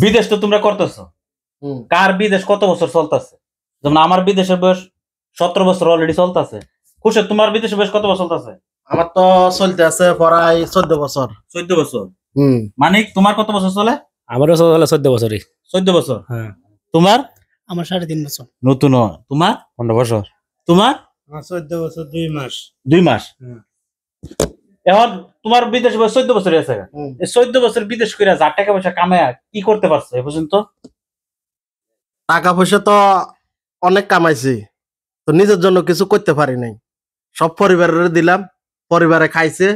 বিদেশ তো তোমরা করতেছো, কার বিদেশ কত বছর চলতেছে? যেমন আমার বিদেশের বয়স 17 বছর অলরেডি চলতেছে। খুশি, তোমার বিদেশের বয়স কত বছর চলতেছে? আমার তো চলতে আছে প্রায় 14 বছর। 14 বছর। মানিক, তোমার কত বছর চলে? আমারও চলে 14 বছরই। 14 বছর। হ্যাঁ। তোমার? আমার 3.5 বছর। নতুন। তোমার? 15 বছর। তোমার? 14 বছর 2 মাস। 2 মাস। এখন তোমার বিদেশ বয়স 14 বছর আছে। এই 14 বছর বিদেশ করে যা টাকা পয়সা কামায় কি করতে পারছো এ পর্যন্ত? টাকা পয়সা তো অনেক কামাইছি, তো নিজের জন্য কিছু করতে পারি নাই। সব পরিবারের দিলাম, পরিবারে খাইছে,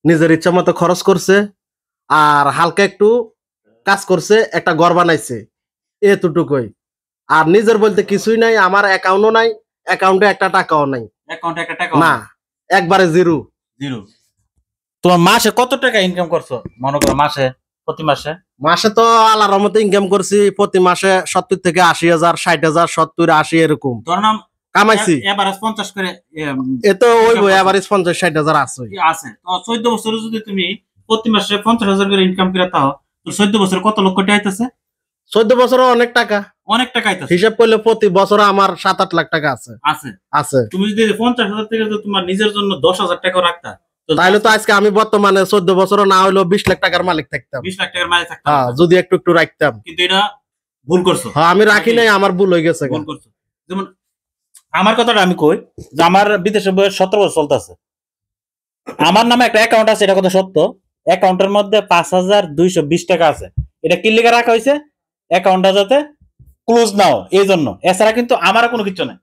নিজের ইচ্ছা মতো খরচ করছে, আর হালকা একটু কাজ করছে, একটা ঘর বানাইছে, এতটুকুই। আর নিজের বলতে কিছুই নাই, আমার অ্যাকাউন্টও নাই, অ্যাকাউন্টে একটা টাকাও নাই। অ্যাকাউন্টে একটা টাকা না, একবারে জিরো। তোমার মাসে কত টাকা ইনকাম করছো মনে করো? মাসে, প্রতি মাসে? মাসে তো আল্লাহর রহমতে ইনকাম করছি প্রতি মাসে 70 থেকে 80,000, 60,000, 70, 80 এরকম ধরলাম কামাইছি। এভারেজ 50 করে এতো ওইব, এভারেজ 50-60,000 আছে। তো 14 বছরে যদি তুমি প্রতি মাসে 50,000 করে ইনকাম করে তাও তো 14 বছরে কত লক্ষ টাকা আইতাছে? 14 বছরে অনেক টাকা, অনেক টাকা আইতাছে। হিসাব করলে প্রতি বছরে আমার 7-8 লাখ টাকা আছে। আছে। তুমি যদি 50,000 থেকে তোমার নিজের জন্য 10,000 টাকা রাখতা তাহলে তো আজকে আমি বর্তমানে 14 বছর না হইলেও 20 লাখ টাকার মালিক থাকতাম। 20 লাখ টাকার মালিক থাকতাম। হ্যাঁ, যদি একটু একটু রাখতাম। কিন্তু এটা ভুল করছো। হ্যাঁ, আমি রাখি নাই, আমার ভুল হয়ে গেছে। ভুল করছো। যেমন আমার কথাটা আমি কই যে আমার বিদেশে বয়স 17 বছর চলতেছে। আমার নামে একটা অ্যাকাউন্ট আছে, এটা কথা সত্য। অ্যাকাউন্টের মধ্যে 5,220 টাকা আছে। এটা কি লিখে রাখা হয়েছে? অ্যাকাউন্টটা যাতে ক্লোজ নাও, এই জন্য। এছাড়া কিন্তু আমার কোনো কিছু নাই।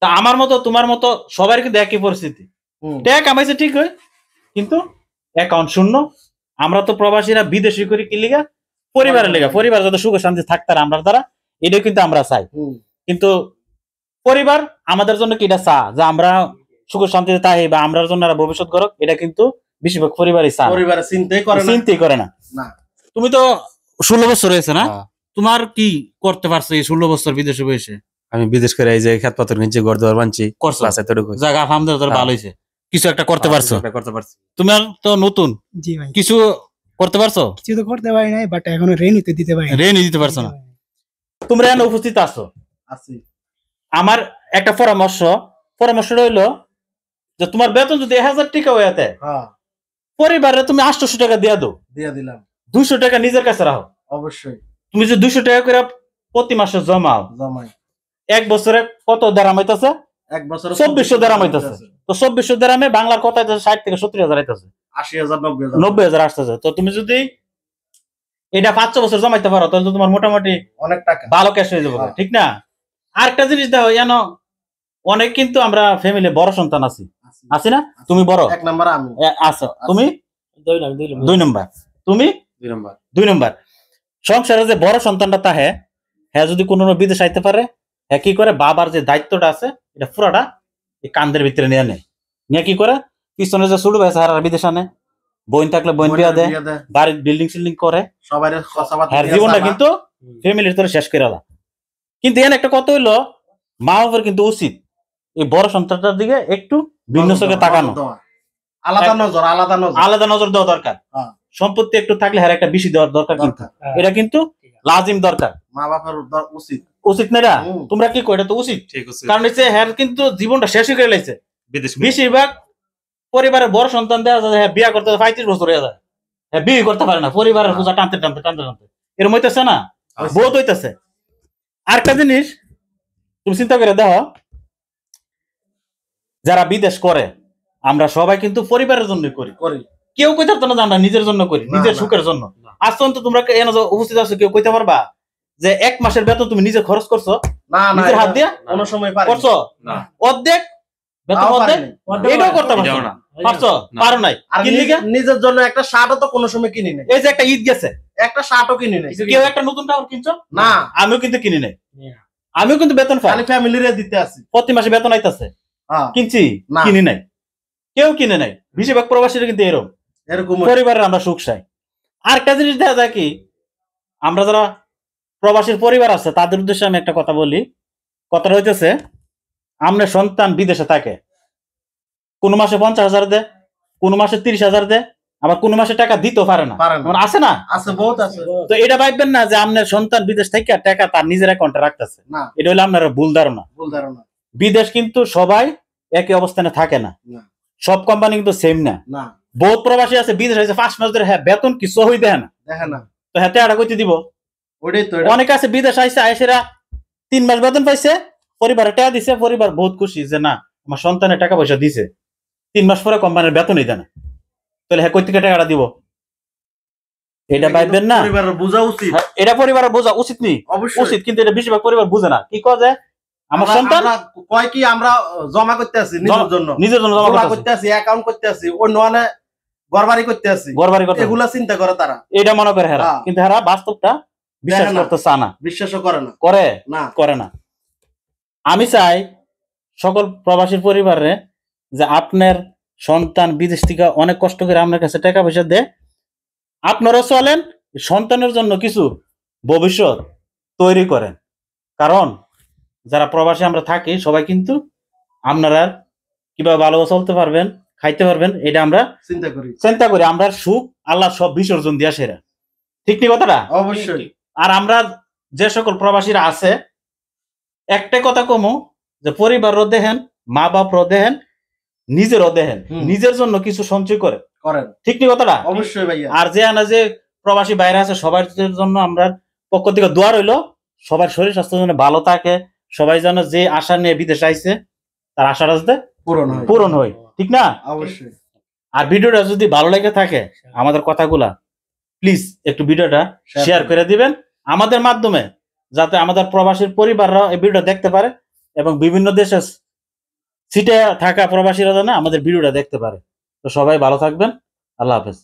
তা আমার মতো তোমার মতো সবার কিন্তু একই পরিস্থিতি। টাকা কামাইছে ঠিক হয়, কিন্তু অ্যাকাউন্ট শূন্য। আমরা তো প্রবাসীরা বিদেশি করি কি লিগা? পরিবারের লিগা। পরিবার যাতে সুখে শান্তি থাকতে আর আমরা দ্বারা, এটাই কিন্তু আমরা চাই। কিন্তু পরিবার আমাদের জন্য কি এটা চা যে আমরা সুখে শান্তিতে তাই বা আমরার জন্য ভবিষ্যৎ গড়ক, এটা কিন্তু বেশিরভাগ পরিবারই চা। পরিবারে চিন্তাই করে না। তুমি তো 16 বছর হয়েছে না? তোমার কি করতে পারছো এই 16 বছর বিদেশে বসে? আমি বিদেশ করে এই যে খেত পাথর নিচে ঘর দুয়ার বানছি, জায়গা আলহামদুলিল্লাহ ভালো হয়েছে। কিছু একটা করতে পারছো। তোমার তো নতুন। জি ভাই। কিছু করতে পারছো? কিছু তো করতে পারি নাই, বাট এখনো রেনি দিতে পারি। রেনি দিতে পারছো না? তোমরা এখানে উপস্থিত আছো। আছি। আমার একটা পরামর্শ রইলো যে তোমার বেতন যদি 1000 টাকা হইতে, পরিবারে তুমি 800 টাকা দিয়ে দিলাম, 200 টাকা নিজের কাছে রাখো। অবশ্যই। তুমি যে 200 টাকা করে প্রতি মাসে জমাই, এক বছরে কত দেরাম হইতাছে? এক বছরে 2400 দেরাম হইতাছে। তো 2400 দেরামে বাংলার কত হইতাছে? 60 থেকে 70,000 হইতাছে। 80,000, 90,000 আসতেছে। তো তুমি যদি এটা 5 বছর জমাইতে পারো তাহলে তোমার মোটামুটি অনেক টাকা, ভালো ক্যাশ হয়ে যাবে, ঠিক না? আরেকটা জিনিস দেখো, জানো অনেক কিন্তু আমরা ফ্যামিলি বড় সন্তান আছি না? তুমি বড় 1 নাম্বার, আমি আছো। তুমি 2 নাম্বার। তুমি 2 নাম্বার। সংসারে যে বড় সন্তানটা তাহে হ্যাঁ যদি কোনো বিদেশ আইতে পারে, হ্যাঁ কি করে বাবার যে দায়িত্বটা আছে এটা পুরাটা এই কান্দের ভিতরে নিয়ে কি করে পিছনে যে ছোট ভাই সারা বিদেশ আনে, বোন থাকলে বোন বিয়া দেয়, বাড়ির বিল্ডিং করে, সবাই জীবনটা কিন্তু ফ্যামিলির তোরে শেষ করে দেয়। কিন্তু এখানে একটা কথা হইলো, মা বাবার কিন্তু উচিত এই বড় সন্তানটার দিকে একটু ভিন্ন চোখে তাকানো, আলাদা নজর দেওয়া দরকার। সম্পত্তি একটু থাকলে হ্যাঁ একটা বেশি দেওয়ার দরকার, কিন্তু এটা কিন্তু লাজিম দরকার। মা বাবার উচিত না? তোমরা কি কো? এটা তো উচিত। কারণ হচ্ছে হ্যাঁ কিন্তু জীবনটা শেষই করে লাইছে। বেশিরভাগ পরিবারের বড় সন্তান দেওয়া যায় হ্যাঁ বিয়া করতে 35 বছর হয়ে যায়, হ্যাঁ বিয়ে করতে পারে না, পরিবারের বোঝা টানতে এরকম হইতেছে না? বহুত হইতেছে। আরেকটা জিনিস তুমি চিন্তা করে দেখো, যারা বিদেশ করে আমরা সবাই কিন্তু পরিবারের জন্য করি। কেউ কইতে পারতো না যে আমরা নিজের জন্য করি, নিজের সুখের জন্য। আজ তো তোমরা উপস্থিত আছো, কেউ কইতে পারবা যে 1 মাসের বেতন তুমি নিজে খরচ করছো নিজের হাত দিয়ে? কোনো সময় করছো? অর্ধেক বেতন এটাও করতে পারছো? পারো নাই। নিজের জন্য একটা শার্টও তো কোনো সময় কিনি নাই। এই যে একটা ঈদ গেছে, একটা শার্টও কিনি নাই। কেউ একটা নতুন কাপড় কিনছো? না, আমিও কিন্তু কিনি নাই। আমিও কিন্তু বেতন পাই, ফ্যামিলিরে দিতে আছি, প্রতি মাসে বেতন আইতাছে, কিনছি কিনি নাই, কেউ কিনে নাই। বেশিরভাগ প্রবাসীরা কিন্তু এরকম পরিবারের আমরা সুখ চাই। আর একটা জিনিস দেখা যায় কি, আমরা যারা প্রবাসীর পরিবার আছে তাদের উদ্দেশ্যে আমি একটা কথা বলি। কথাটা হইতেছে, আমরা সন্তান বিদেশে থাকে, কোন মাসে 50,000 দেয়, কোন মাসে 30,000 দেয়, আবার কোন মাসে টাকা দিতেও পারে না, পারে না। আমার আছে না? আছে, বহুত আছে। তো এটা ভাববেন না যে আপনার সন্তান বিদেশ থেকে টাকা তার নিজের অ্যাকাউন্টে রাখতেছে, না, এটা হলো আপনার ভুল ধারণা। ভুল ধারণা। বিদেশ কিন্তু সবাই একই অবস্থানে থাকে না, না। সব কোম্পানি কিন্তু সেম না। না, বহুত প্রবাসী আছে বিদেশ হয়েছে 5 মাস ধরে, হ্যাঁ বেতন কিছু হই দেয় না, দেখে না। তো হ্যাঁ টাকা কইতে দিব? ওটাই তো, অনেক আছে বিদেশ আইসে আইসেরা 3 মাস বেতন পাইছে, পরিবারে টাকা দিছে, পরিবার বহুত খুশি যে না আমার সন্তানের টাকা পয়সা দিছে, 3 মাস পরে কোম্পানির বেতনই দেয় না, তাহলে হ্যাঁ কই থেকে টাকাটা দিব? এটা ভাববেন না, পরিবারের বোঝা উচিত। হ্যাঁ, এটা পরিবারের বোঝা উচিত নেই, অবশ্যই উচিত, কিন্তু এটা বেশিরভাগ পরিবার বুঝে না। কি কয় যে আমার আমরা- সন্তান আমরা কয় কি আমরা জমা করতে আছি নিজের জন্য, নিজের জন্য জমা জমা করতেছে, করতে আছি, অ্যাকাউন্ট করতে আছি, অন্য মানে ঘরবাড়ি করতে আছি, ঘরবাড়ি করতেছে, এগুলা চিন্তা করে তারা, এটা মনে করে হেরা, হ্যাঁ। কিন্তু হেরা বাস্তবটা বিশ্বাস দেখে না। করতে চায় না, বিশ্বাসও করে না। করে না, করে না। আমি চাই সকল প্রবাসী পরিবারে যে আপনার সন্তান বিদেশ থেকে অনেক কষ্ট করে আপনার কাছে টাকা পয়সা দেয়, আপনারাও চলেন, সন্তানের জন্য কিছু ভবিষ্যৎ তৈরি করেন। কারণ যারা প্রবাসী আমরা থাকি সবাই কিন্তু আপনারা কিভাবে ভালো চলতে পারবেন, খাইতে পারবেন, এটা আমরা চিন্তা করি। চিন্তা করি। আমরা সুখ আল্লাহ সব বিসর্জন দিয়া সেরা, ঠিক নি কথাটা? অবশ্যই। আর আমরা যে সকল প্রবাসীরা আছে, একটা কথা কমু যে পরিবারও দেখেন, মা বাপরও দেখেন, নিজেরও দেখেন, হুম। নিজের জন্য কিছু সঞ্চয় করে, করেন। ঠিক নি কথাটা? অবশ্যই ভাইয়া। আর যে আনা যে প্রবাসী বাইরে আছে সবার জন্য আমরা পক্ষ থেকে দোয়া রইল, সবার শরীর স্বাস্থ্য যেন ভালো থাকে, সবাই যেন যে আশা নিয়ে বিদেশে আইছে তার আশাটা যাতে পূরণ হয়। পূরণ হয়, ঠিক না? অবশ্যই। আর ভিডিওটা যদি ভালো লেগে থাকে আমাদের কথাগুলা, প্লিজ একটু ভিডিওটা শেয়ার করে দিবেন আমাদের মাধ্যমে, যাতে আমাদের প্রবাসীর পরিবাররা এই ভিডিওটা দেখতে পারে এবং বিভিন্ন দেশে সিটে থাকা প্রবাসীরা যেন আমাদের ভিডিওটা দেখতে পারে। তো সবাই ভালো থাকবেন, আল্লাহ হাফেজ।